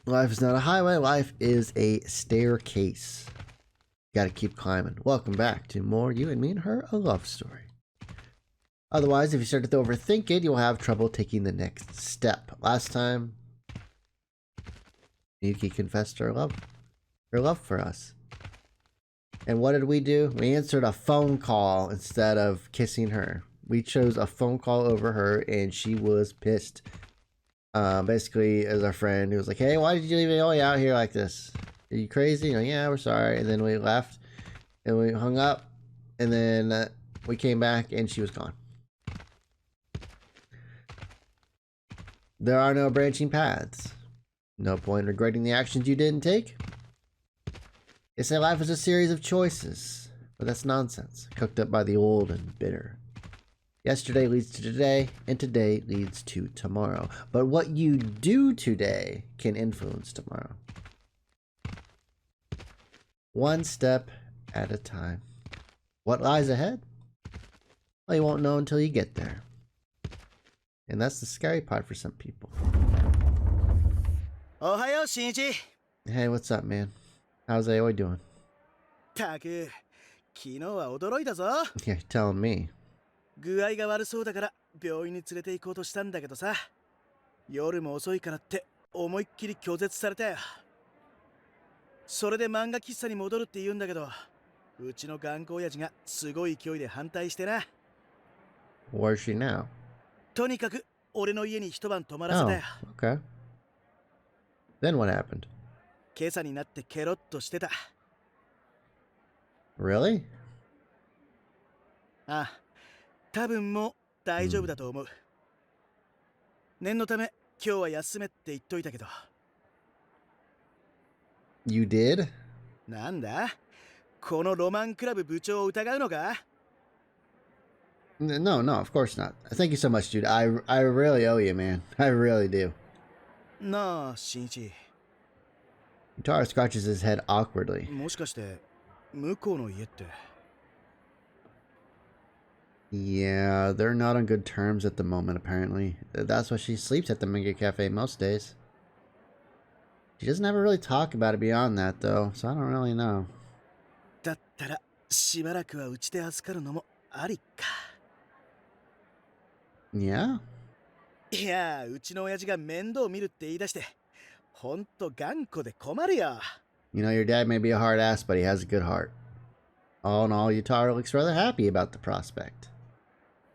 Life is not a highway, life is a staircase. Gotta keep climbing. Welcome back to more You and Me and Her, a love story. Otherwise, if you start to overthink it, you'll have trouble taking the next step. Last time, Miyuki confessed her love for us. And what did we do? We answered a phone call instead of kissing her. We chose a phone call over her, and she was pissed. Basically, as our friend who was like, "Hey, why did you leave me out here like this? Are you crazy?" You know, yeah, we're sorry. And then we left, and we hung up, and then we came back, and she was gone. There are no branching paths. No point regretting the actions you didn't take. They say life is a series of choices, but that's nonsense, cooked up by the old and bitter. Yesterday leads to today, and today leads to tomorrow. But what you do today can influence tomorrow. One step at a time. What lies ahead? Well, you won't know until you get there. And that's the scary part for some people. Ohayo, Shinichi. Hey, what's up, man? How's Aoi doing? Taku, 昨日は驚いたぞ。 Yeah, you're telling me. 具合が悪そうだから病院に連れて行こうとしたんだけどさ。夜も遅いからって思いっきり拒絶されたよ。それで漫画喫茶に戻るって言うんだけど、うちの頑固親父がすごい勢いで反対してな。Where's she now? とにかく俺の家に一晩泊まらせたよ。Okay. Then what happened? 今朝になってケロッとしてた。Really? ああ、多分もう大丈夫だと思う。念のため今日は休めって言っといたけど。You did? なんだ？このロマンクラブ部長を疑うのか？ No, of course not. Thank you so much, dude. I really owe you, man. I really do. なあ、新一。 Utaro scratches his head awkwardly. もしかして向こうの家って。 Yeah, they're not on good terms at the moment, apparently. That's why she sleeps at the manga cafe most days. She doesn't ever really talk about it beyond that, though, so I don't really know. だったらしばらくはうちで預かるのもありか。 Yeah? いや、うちの親父が面倒見るって言い出して、ほんと頑固で困るよ。 You know, your dad may be a hard ass, but he has a good heart. All in all, Utaro looks rather happy about the prospect.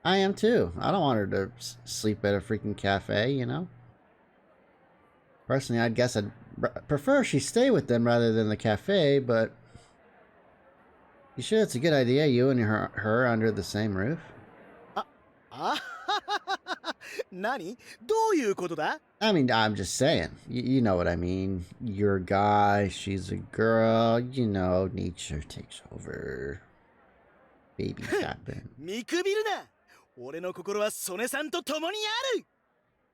I am too. I don't want her to sleep at a freaking cafe, you know? Personally, I'd guess I'd prefer she stay with them rather than the cafe, but... You sure it's a good idea, you and her under the same roof? 何？どういうことだ？ I mean, I'm just saying. You know what I mean. You're a guy, she's a girl, you know, nature takes over. Babies happen. 見くびるな。俺の心は曽根さんと共にある。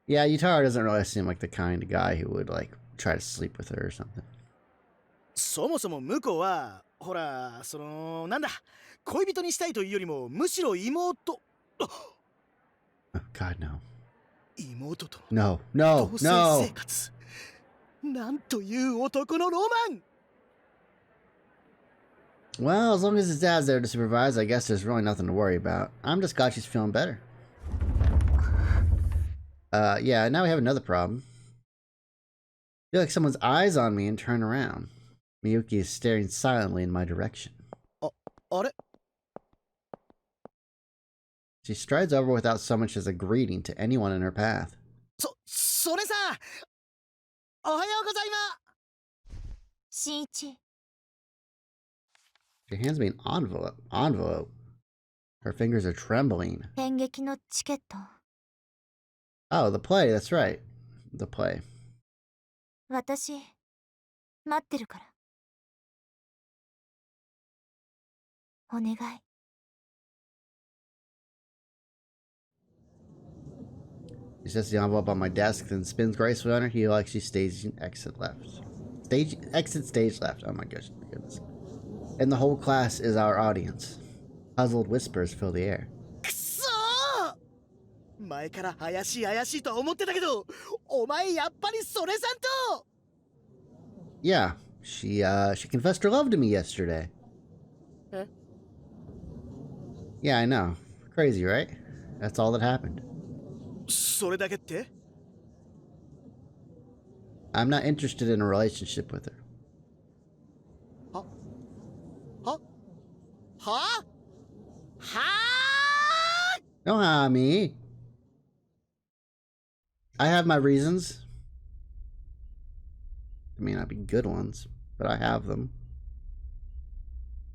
Yeah, Utaro doesn't really seem like the kind of guy who would, like, try to sleep with her or something. そもそも向こうは、ほら、なんだ、恋人にしたいというよりも、むしろ妹。 Oh, God, no. 妹と No, 同 no, 棲 no! 生活。なんという男のロマン。 Well, as long as his dad's there to supervise, I guess there's really nothing to worry about. I'm just glad she's feeling better. Yeah, now we have another problem. I feel like someone's eyes on me and turn around. Miyuki is staring silently in my direction. あれ？ She strides over without so much as a greeting to anyone in her path. それさん、おはようございます。新一。 She hands me an envelope. Her fingers are trembling. 演劇のチケット。 Oh, the play, that's right. The play. 私、待ってるから。お願い。 She sets the envelope on my desk, then spins gracefully on her heel like she's staging exit left. Exit stage left. Oh my gosh, goodness. And the whole class is our audience. Puzzled whispers fill the air. くそー！前から怪しいと思ってたけど、お前やっぱりそれさんと。Yeah, she confessed her love to me yesterday. Huh? Yeah, I know. Crazy, right? That's all that happened. それだけって I'm not interested in a relationship with her. はははは No, Hami. I have my reasons. They may not be good ones, but I have them.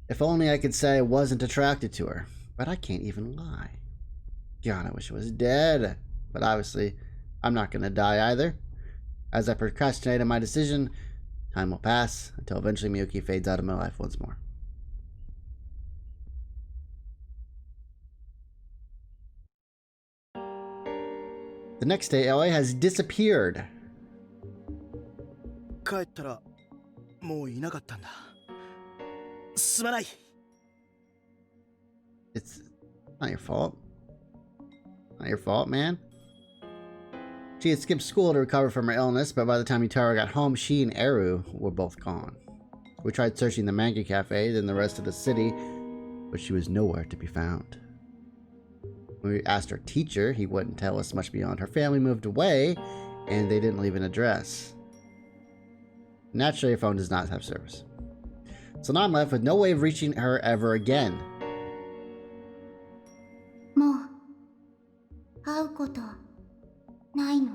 If only I could say I wasn't attracted to her, but I can't even lie. God, I wish I was dead. But obviously, I'm not gonna die either. As I procrastinate on my decision, time will pass until eventually Miyuki fades out of my life once more. The next day, Aoi has disappeared. 帰ったらもういなかったんだ。すまない。 It's not your fault. Not your fault, man. She had skipped school to recover from her illness, but by the time Yutaro got home, she and Eru were both gone. We tried searching the manga cafe, then the rest of the city, but she was nowhere to be found. When we asked our teacher, he wouldn't tell us much beyond her family moved away, and they didn't leave an address. Naturally, her phone does not have service. So now I'm left with no way of reaching her ever again. もう会うことないの。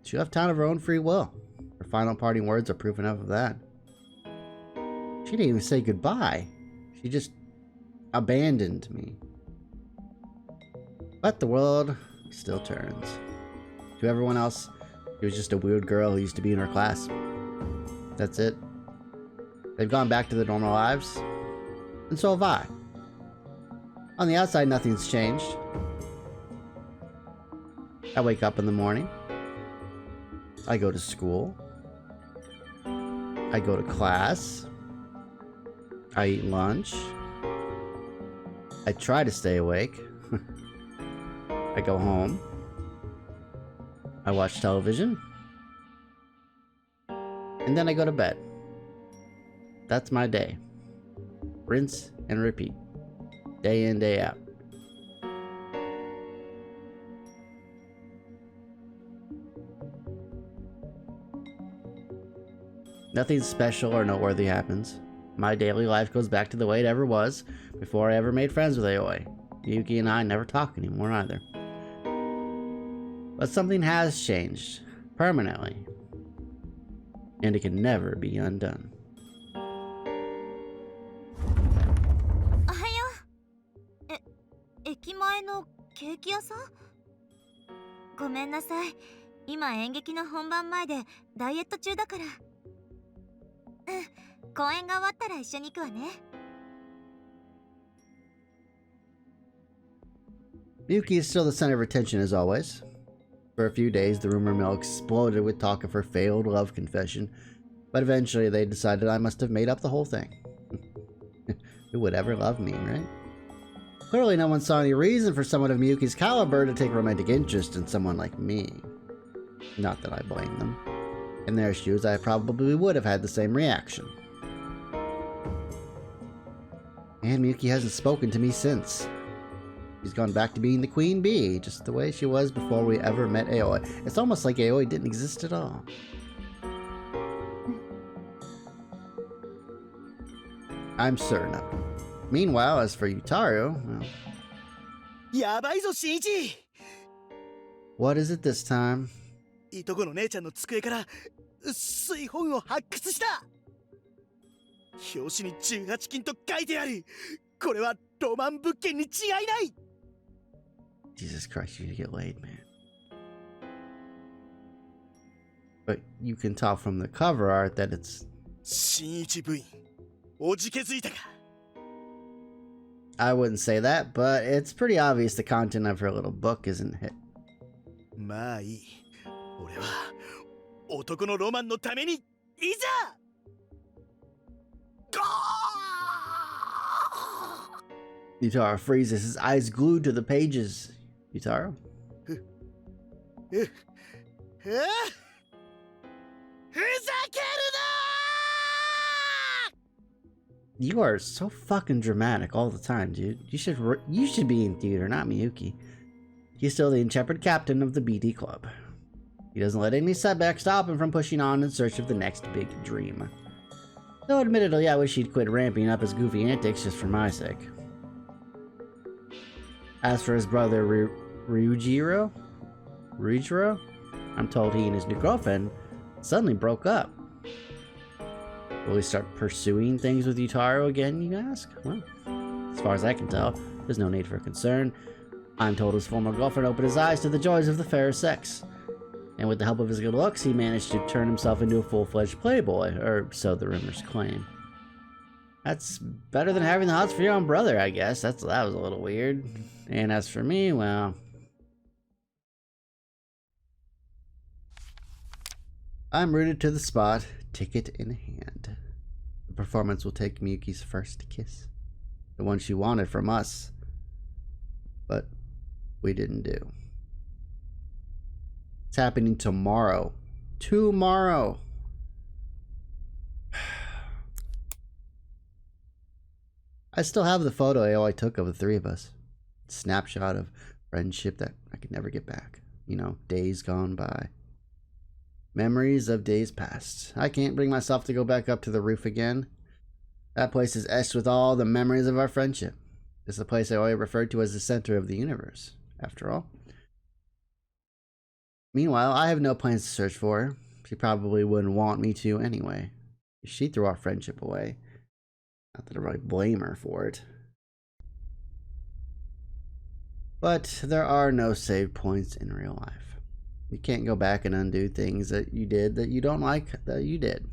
She left town of her own free will. Her final parting words are proof enough of that. She didn't even say goodbye. She just abandoned me. But the world still turns. To everyone else, she was just a weird girl who used to be in her class. That's it. They've gone back to their normal lives, and so have I. On the outside, nothing's changed. I wake up in the morning. I go to school. I go to class. I eat lunch. I try to stay awake. I go home. I watch television. And then I go to bed. That's my day. Rinse and repeat. Day in, day out. Nothing special or noteworthy happens. My daily life goes back to the way it ever was before I ever made friends with Aoi. Miyuki and I never talk anymore either. But something has changed. Permanently. And it can never be undone. おはよう。駅前のケーキ屋さん？ごめんなさい。今演劇の本番前でダイエット中だから。公演が終わったら一緒に行くわね。 Miyuki is still the center of attention as always. For a few days, the rumor mill exploded with talk of her failed love confession, but eventually they decided I must have made up the whole thing. Who would ever love me, right? Clearly no one saw any reason for someone of Miyuki's caliber to take romantic interest in someone like me. Not that I blame them. In their shoes, I probably would have had the same reaction. And Miyuki hasn't spoken to me since. She's gone back to being the queen bee, just the way she was before we ever met Aoi. It's almost like Aoi didn't exist at all. I'm certain of it. Meanwhile, as for Yutaro, well, やばいぞ新一。 what is it this time? いとこの姉ちゃんの机から薄い本を発掘した。表紙に18金と書いてある。これはロマン物件に違いない。 Jesus Christ, you need to get laid, man. But you can tell from the cover art that it's... 新一部員、おじけづいたか。 I wouldn't say that, but it's pretty obvious the content of her little book isn't hit. まあいい。俺は男のロマンのためにいざ。 Yutaro freezes, his eyes glued to the pages. Yutaro? ふざけるな You are so fucking dramatic all the time, dude. You should be in theater, not Miyuki. He's still the intrepid captain of the BD club. He doesn't let any setbacks stop him from pushing on in search of the next big dream. Though admittedly, I wish he'd quit ramping up his goofy antics just for my sake. As for his brother Ryujiro, I'm told he and his new girlfriend suddenly broke up. Will he start pursuing things with Yutaro again, you ask? Well, as far as I can tell, there's no need for concern. I'm told his former girlfriend opened his eyes to the joys of the fairer sex. And with the help of his good looks, he managed to turn himself into a full-fledged playboy, or so the rumors claim. That's better than having the hots for your own brother, I guess. That was a little weird. And as for me, well... I'm rooted to the spot, ticket in hand. The performance will take Miyuki's first kiss. The one she wanted from us. But we didn't do. It's happening tomorrow. Tomorrow! I still have the photo I took of the three of us. Snapshot of friendship that I could never get back. You know, days gone by. Memories of days past. I can't bring myself to go back up to the roof again. That place is etched with all the memories of our friendship. It's the place I always referred to as the center of the universe, after all. Meanwhile, I have no plans to search for her. She probably wouldn't want me to anyway. She threw our friendship away. Not that I really blame her for it. But there are no save points in real life. You can't go back and undo things that you did that you don't like that you did.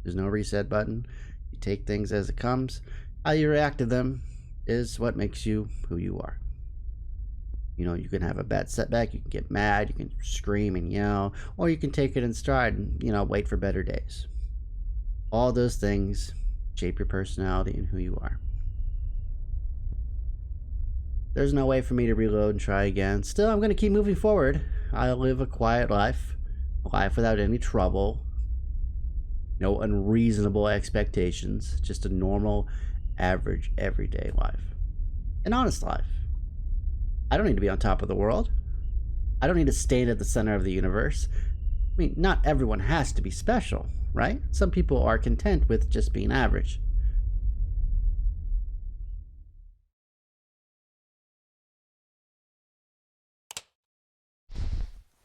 There's no reset button. You take things as it comes. How you react to them is what makes you who you are. You know, you can have a bad setback, you can get mad, you can scream and yell, or you can take it in stride and, you know, wait for better days. All those things shape your personality and who you are. There's no way for me to reload and try again. Still, I'm going to keep moving forward. I'll live a quiet life. A life without any trouble. No unreasonable expectations. Just a normal, average, everyday life. An honest life. I don't need to be on top of the world. I don't need to stand at the center of the universe. I mean, not everyone has to be special, right? Some people are content with just being average.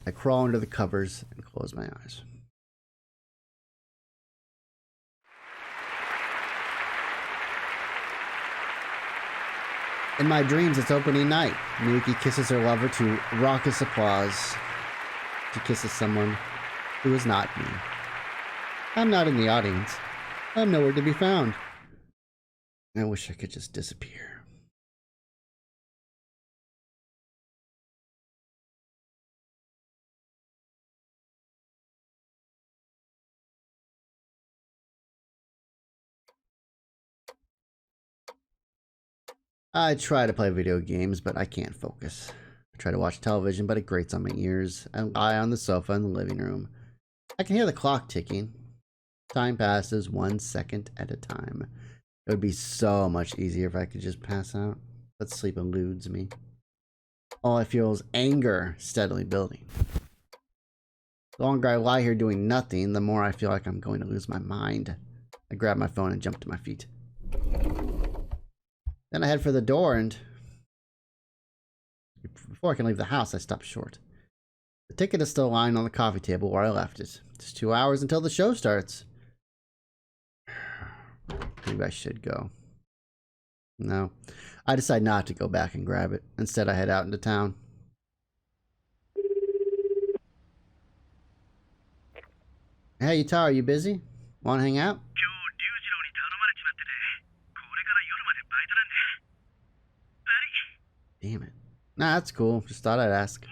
I crawl under the covers and close my eyes. In my dreams, it's opening night. Miyuki kisses her lover to raucous applause. She kisses someone who is not me. I'm not in the audience. I'm nowhere to be found. I wish I could just disappear. I try to play video games, but I can't focus. I try to watch television, but it grates on my ears. I lie on the sofa in the living room. I can hear the clock ticking. Time passes 1 second at a time. It would be so much easier if I could just pass out, but sleep eludes me. All I feel is anger steadily building. The longer I lie here doing nothing, the more I feel like I'm going to lose my mind. I grab my phone and jump to my feet. Then I head for the door, and before I can leave the house, I stop short. The ticket is still lying on the coffee table where I left it. It's 2 hours until the show starts. Maybe I should go. No. I decide not to go back and grab it. Instead, I head out into town. Hey, Yutaro, you busy? Want to hang out? Damn it. Nah, that's cool. Just thought I'd ask.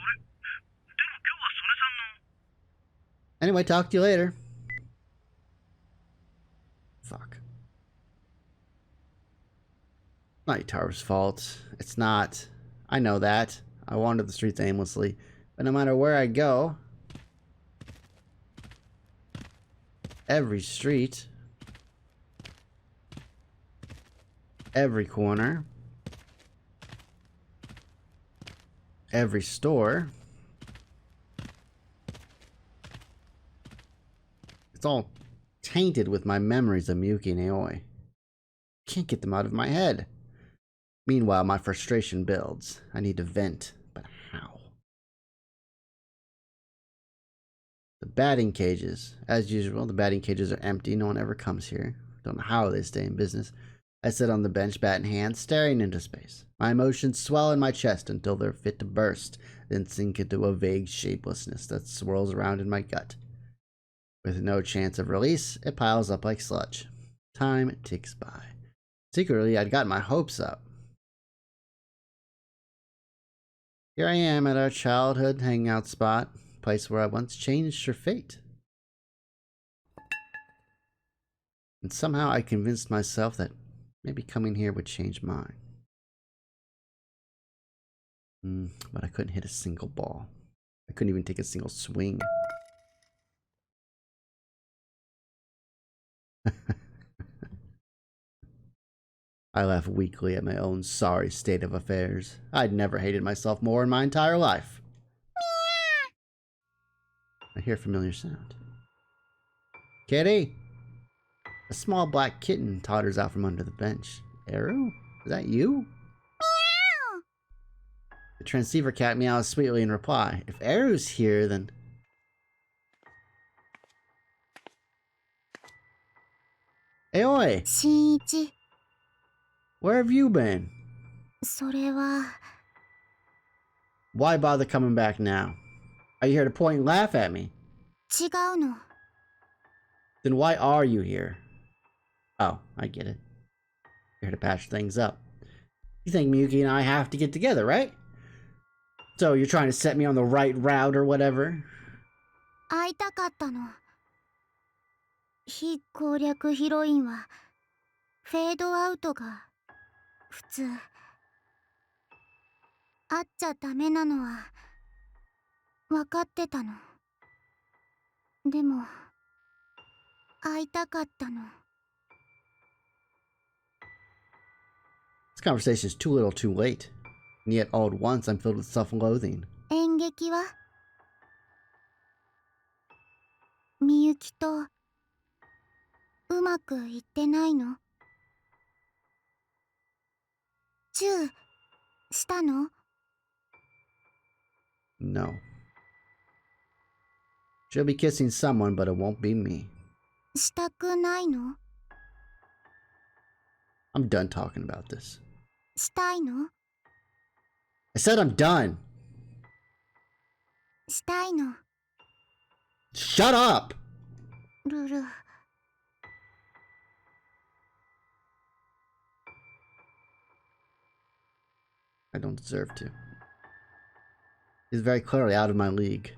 Anyway, talk to you later. Fuck. Not Yutaro's fault. It's not. I know that. I wander the streets aimlessly, but no matter where I go, every street, every corner, every store, it's all tainted with my memories of Miyuki and Aoi. Can't get them out of my head. Meanwhile, my frustration builds. I need to vent, but how? The batting cages. As usual, the batting cages are empty. No one ever comes here. Don't know how they stay in business. I sit on the bench, bat in hand, staring into space. My emotions swell in my chest until they're fit to burst, then sink into a vague shapelessness that swirls around in my gut. With no chance of release, it piles up like sludge. Time ticks by. Secretly, I'd gotten my hopes up. Here I am at our childhood hangout spot, place where I once changed her fate. And somehow I convinced myself that maybe coming here would change mine. But I couldn't hit a single ball. I couldn't even take a single swing. I laugh weakly at my own sorry state of affairs. I'd never hated myself more in my entire life. I hear a familiar sound. Kitty! A small black kitten totters out from under the bench. Eru? Is that you? The transceiver cat meows sweetly in reply. If Eru's here, then... Aoi! Shinichi. Where have you been? それは Why bother coming back now? Are you here to point and laugh at me? 違うの。 Then why are you here? Oh, I get it. You're here to patch things up. You think Miyuki and I have to get together, right? So you're trying to set me on the right route or whatever? 会いたかったの。非攻略ヒロインはフェードアウトが普通。会っちゃダメなのは分かってたの。でも会いたかったの。 This conversation is too little too late. And yet all at once I'm filled with self-loathing. 演劇はみゆきとうまくいってないの？チューしたの？ No. She'll be kissing someone, but it won't be me. したくないの？ I'm done talking about this. したいの？ I said I'm done! したいの。 Shut up! ルル。 I don't deserve to. He's very clearly out of my league.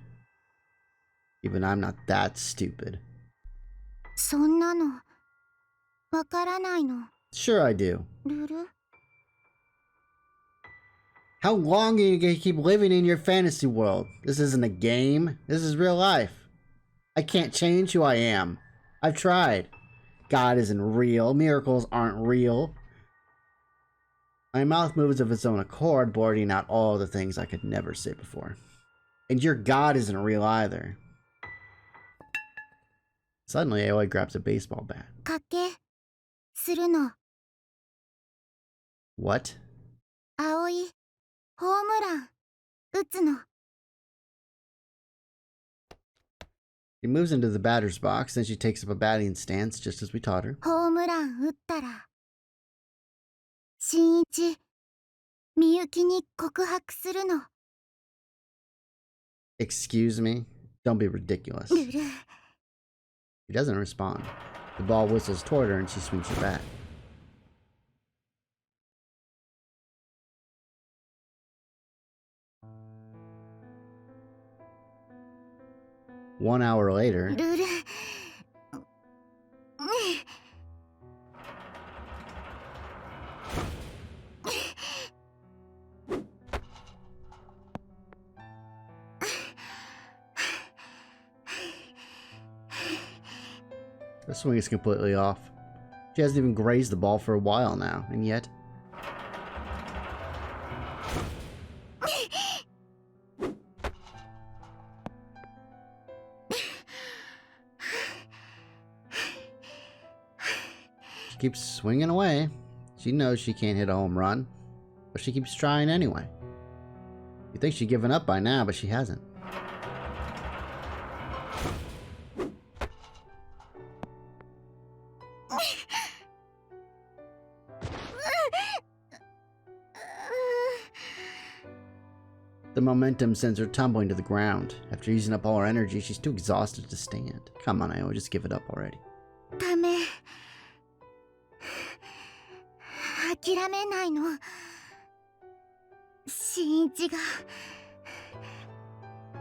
Even I'm not that stupid. そんなのわからないの。 Sure I do. ルル。 How long are you gonna keep living in your fantasy world? This isn't a game. This is real life. I can't change who I am. I've tried. God isn't real. Miracles aren't real. My mouth moves of its own accord, blurting out all the things I could never say before. And your God isn't real either. Suddenly, Aoi grabs a baseball bat. 賭けするの。 What? 葵ホームラン打つの。 She moves into the batter's box, then she takes up a batting stance just as we taught her. ホームラン打ったら新一みゆきに告白するの。 Excuse me? Don't be ridiculous. ルル。 She doesn't respond. The ball whistles toward her and she swings her bat. One hour later, ルル。 「Her swing is completely off. She hasn't even grazed the ball for a while now, and yet... She keeps swinging away. She knows she can't hit a home run, but she keeps trying anyway. You'd think she'd given up by now, but she hasn't. The momentum sends her tumbling to the ground. After using up all her energy, she's too exhausted to stand. Come on, Aoi, just give it up already. ダメ。諦めないの。新一が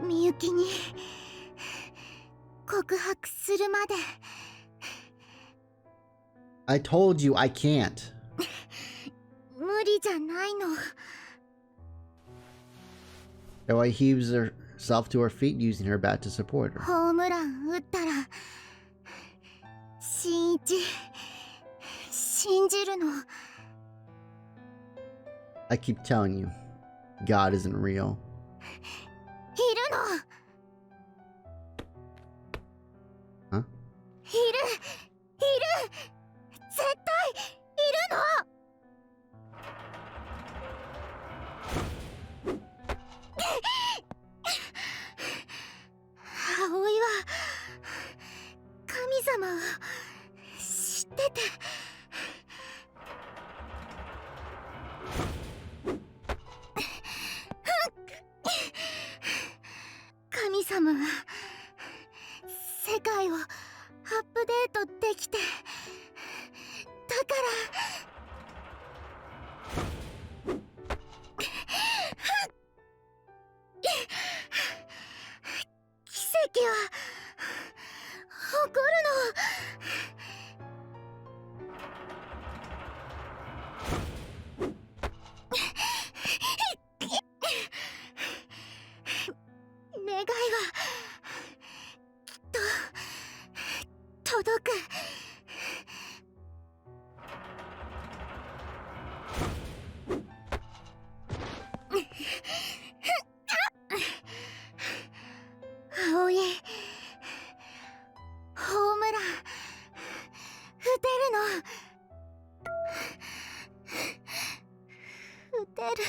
みゆきに告白するまで。I told you I can't. 無理じゃないの。 Aoi heaves herself to her feet, using her bat to support her. ホームラン打ったら新一信じるの。 I keep telling you, God isn't real. いるの。 Huh? いる絶対いるの。葵は神様を知ってて。神様は世界をアップデートできて、だから奇跡は起こるの。願いはきっと届く。葵、ホームラン打てるの。打てる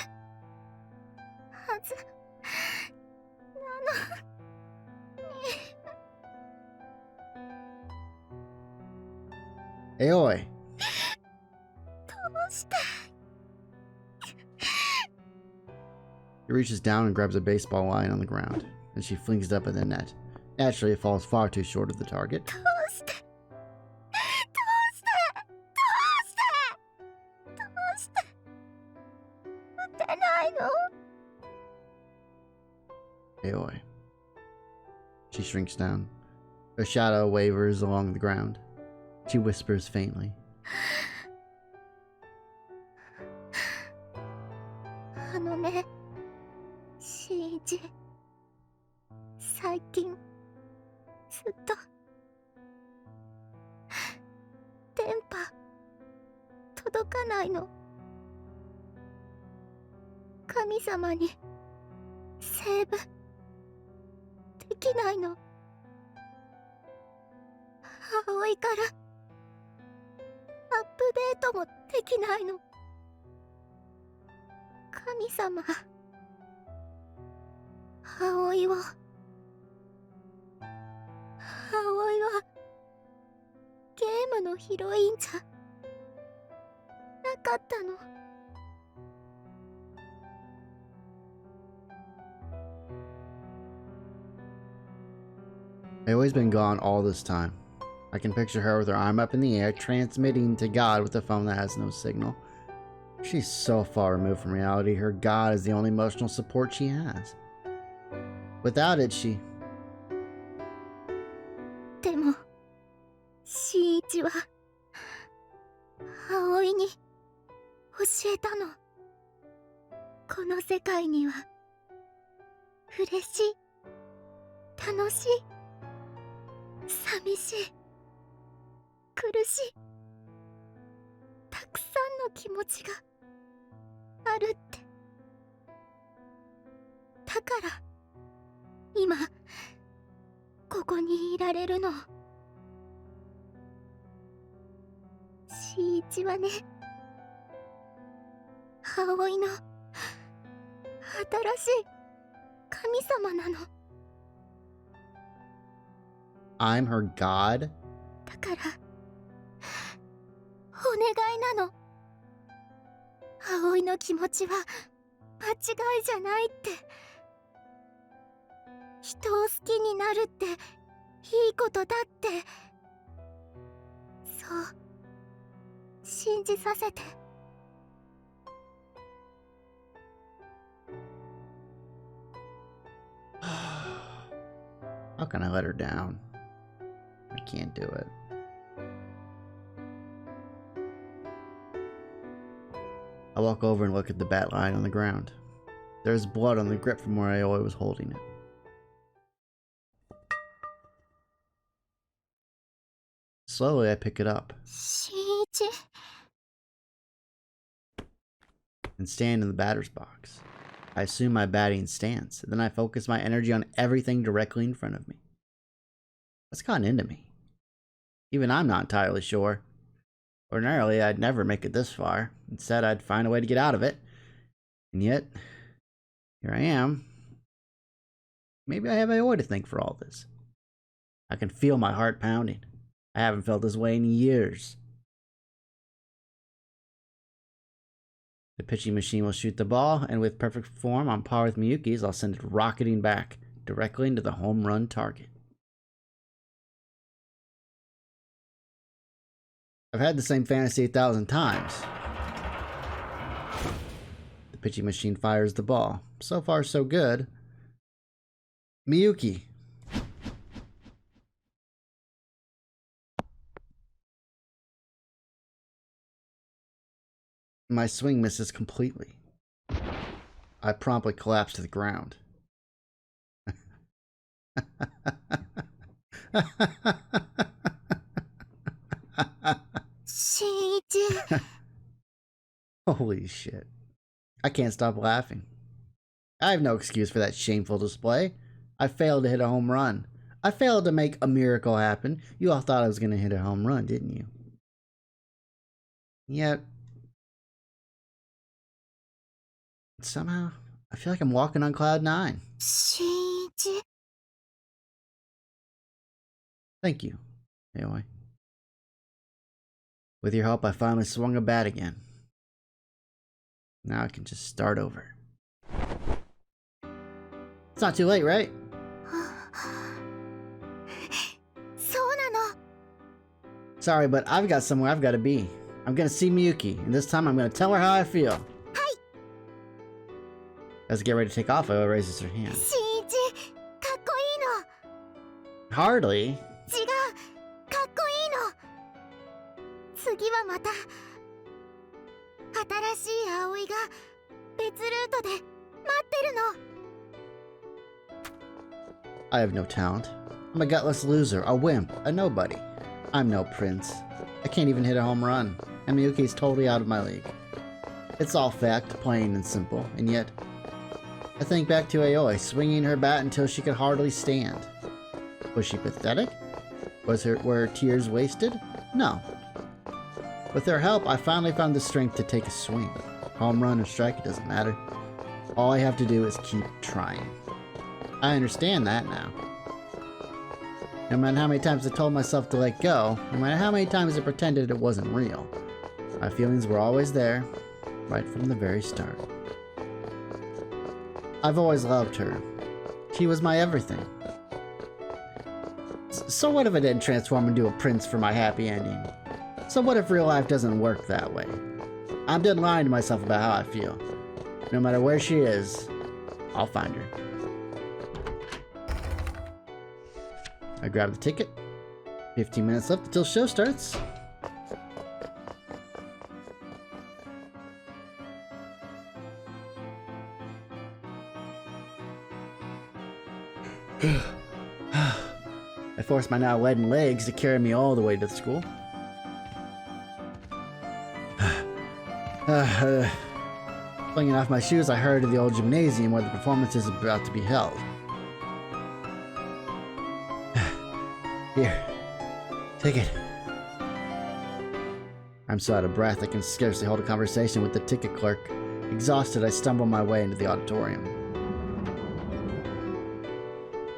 はずなのに。 Aoi! どうして。 He reaches down and grabs a baseball lying on the ground, and she flings it up in the net. Naturally, it falls far too short of the target. どうしてどうして打てないの。 Aoi. She shrinks down. Her shadow wavers along the ground. She whispers faintly. あのね、新一、最近ずっと電波届かないの。神様にセーブできないの。葵からアップデートもできないの。神様、葵はゲームのヒロインじゃなかったの。 Aoi's been gone all this time. I can picture her with her arm up in the air, transmitting to God with a phone that has no signal. She's so far removed from reality, her God is the only emotional support she has. Without it, she... でも新一は葵に教えたの。この世界には嬉しい、楽しい、寂しい、苦しい。たくさんの気持ちがあるって。だから今ここにいられるの。新一はね、葵の新しい神様なの。I'm her god? だからお願いなの。葵の気持ちは間違いじゃないって。人を好きになるっていいことだって、そう信じさせて。How can I let her down? I can't do it. I walk over and look at the bat lying on the ground. There's blood on the grip from where Aoi was holding it. Slowly, I pick it up 新一、 and stand in the batter's box. I assume my batting stance, and then I focus my energy on everything directly in front of me. What's gotten into me? Even I'm not entirely sure. Ordinarily, I'd never make it this far. Instead, I'd find a way to get out of it. And yet, here I am. Maybe I have Aoi to thank for all this. I can feel my heart pounding. I haven't felt this way in years. The pitching machine will shoot the ball, and with perfect form on par with Miyuki's, I'll send it rocketing back, directly into the home run target. I've had the same fantasy 1,000 times. The pitching machine fires the ball. So far, so good. Miyuki. My swing misses completely. I promptly collapse to the ground. Holy shit. I can't stop laughing. I have no excuse for that shameful display. I failed to hit a home run. I failed to make a miracle happen. You all thought I was going to hit a home run, didn't you? Yet, somehow, I feel like I'm walking on cloud 9. Thank you, Aoi. With your help, I finally swung a bat again. Now I can just start over. It's not too late, right? Sorry, but I've got somewhere I've got to be. I'm gonna see Miyuki, and this time I'm gonna tell her how I feel. As I get ready to take off, Aoi raises her hand. Hardly. I have no talent. I'm a gutless loser, a wimp, a nobody. I'm no prince. I can't even hit a home run, and Miyuki's totally out of my league. It's all fact, plain and simple, and yet I think back to Aoi swinging her bat until she could hardly stand. Was she pathetic? Were her tears wasted? No. With her help, I finally found the strength to take a swing. Home run or strike, it doesn't matter. All I have to do is keep trying. I understand that now. No matter how many times I told myself to let go, no matter how many times I pretended it wasn't real, my feelings were always there, right from the very start. I've always loved her. She was my everything. So what if I didn't transform into a prince for my happy ending? So what if real life doesn't work that way? I'm done lying to myself about how I feel. No matter where she is, I'll find her. I grab the ticket. 15 minutes left until show starts. I forced my now leaden legs to carry me all the way to the school. Flinging off my shoes, I hurried to the old gymnasium where the performance is about to be held. Here, take it. I'm so out of breath I can scarcely hold a conversation with the ticket clerk. Exhausted, I stumble my way into the auditorium.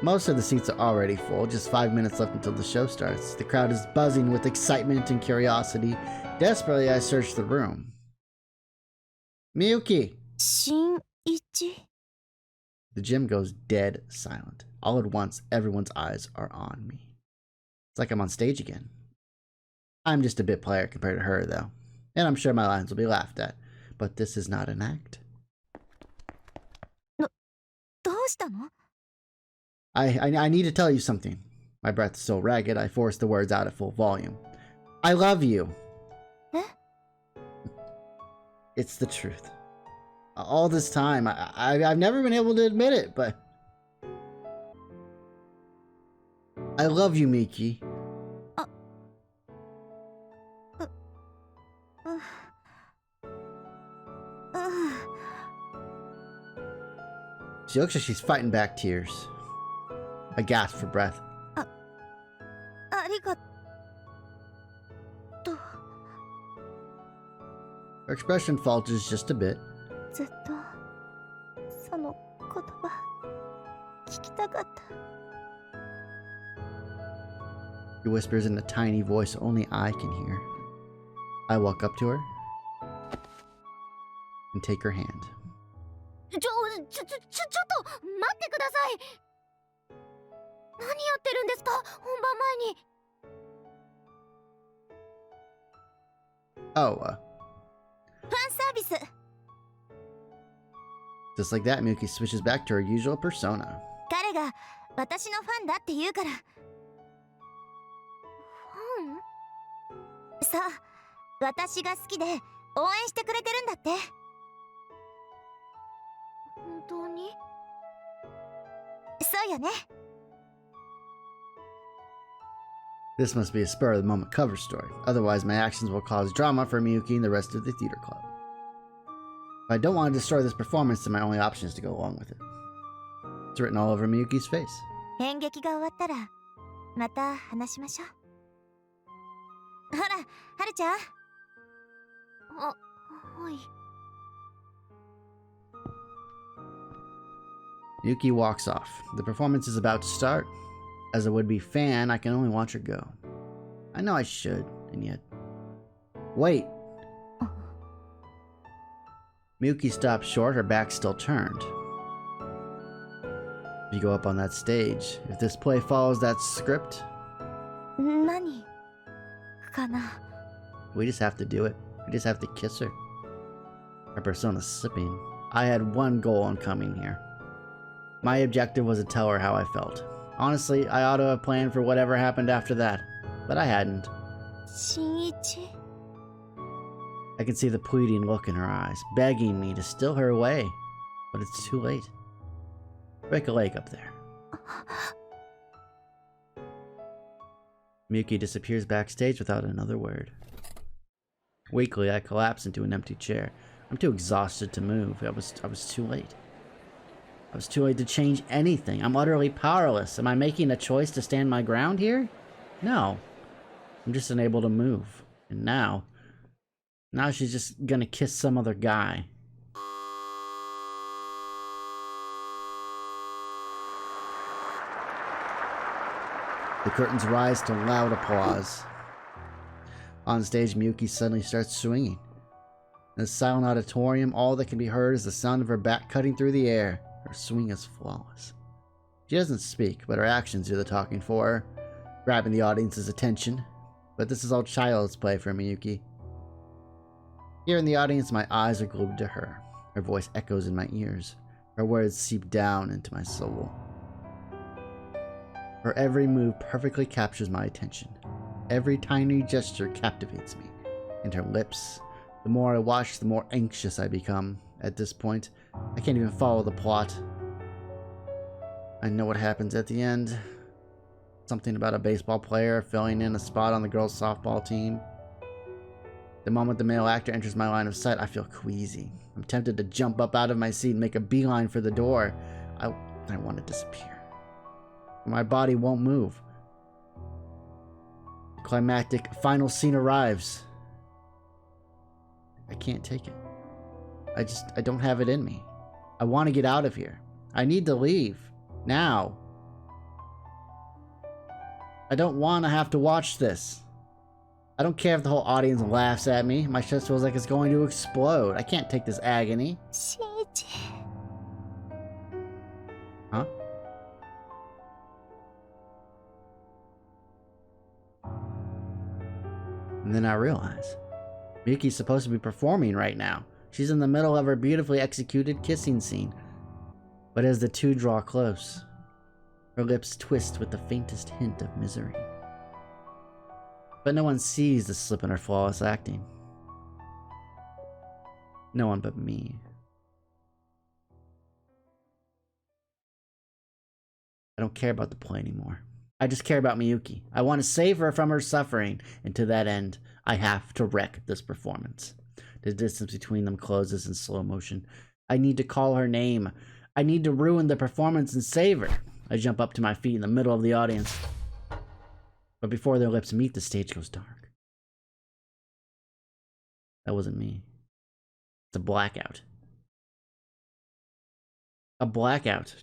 Most of the seats are already full, just 5 minutes left until the show starts. The crowd is buzzing with excitement and curiosity. Desperately, I search the room. Miyuki! Shinichi? The gym goes dead silent. All at once, everyone's eyes are on me. It's like I'm on stage again. I'm just a bit player compared to her, though. And I'm sure my lines will be laughed at. But this is not an act. どうしたの? I need to tell you something. My breath is so ragged, I force the words out at full volume. I love you. Eh? It's the truth. All this time, I've never been able to admit it, but... I love you, Miki. She looks like she's fighting back tears. I gasp for breath. ありがとう。 Her expression falters just a bit. ずっとその言葉聞きたかった。 She whispers in a tiny voice only I can hear. I walk up to her and take her hand. ちょっと待ってください。何やってるんですか、本番前に。Oh, ファンサービス。 just like that, Miyuki switches back to her usual persona. 彼が私のファンだって言うから。ファン？そう、私が好きで応援してくれてるんだって。本当に？そうよね。 This must be a spur-of-the-moment cover story. Otherwise, my actions will cause drama for Miyuki and the rest of the theater club. If I don't want to destroy this performance, then my only option is to go along with it. It's written all over Miyuki's face. 演劇が終わったらまた話しましょう。ほら、はるちゃん。はい。 Miyuki walks off. The performance is about to start. As a would-be fan, I can only watch her go. I know I should, and yet... Wait! Miyuki stops short, her back still turned. If you go up on that stage, if this play follows that script... 何かな? We just have to do it. We just have to kiss her. Her persona's slipping. I had one goal in coming here. My objective was to tell her how I felt. Honestly, I ought to have planned for whatever happened after that, but I hadn't. Shinichi? I can see the pleading look in her eyes, begging me to steal her away, but it's too late. Break a leg up there. Miyuki disappears backstage without another word. Weakly, I collapse into an empty chair. I'm too exhausted to move. I was too late. I was too late to change anything. I'm utterly powerless. Am I making a choice to stand my ground here? No. I'm just unable to move. And now she's just gonna kiss some other guy. The curtains rise to loud applause. On stage, Miyuki suddenly starts swinging. In the silent auditorium, all that can be heard is the sound of her back cutting through the air. Her swing is flawless. She doesn't speak, but her actions do the talking for her, grabbing the audience's attention. But this is all child's play for Miyuki. Here in the audience, my eyes are glued to her. Her voice echoes in my ears. Her words seep down into my soul. Her every move perfectly captures my attention. Every tiny gesture captivates me. And her lips, the more I watch, the more anxious I become. At this point, I can't even follow the plot. I know what happens at the end. Something about a baseball player filling in a spot on the girls' softball team. The moment the male actor enters my line of sight, I feel queasy. I'm tempted to jump up out of my seat and make a beeline for the door. I want to disappear. My body won't move. The climactic final scene arrives. I can't take it. I don't have it in me. I want to get out of here. I need to leave. Now. I don't want to have to watch this. I don't care if the whole audience laughs at me. My chest feels like it's going to explode. I can't take this agony. Shinichi. Huh? And then I realize Miyuki's supposed to be performing right now. She's in the middle of her beautifully executed kissing scene. But as the two draw close, her lips twist with the faintest hint of misery. But no one sees the slip in her flawless acting. No one but me. I don't care about the play anymore. I just care about Miyuki. I want to save her from her suffering, and to that end, I have to wreck this performance. The distance between them closes in slow motion. I need to call her name. I need to ruin the performance and save her. I jump up to my feet in the middle of the audience. But before their lips meet, the stage goes dark. That wasn't me. It's a blackout. A blackout.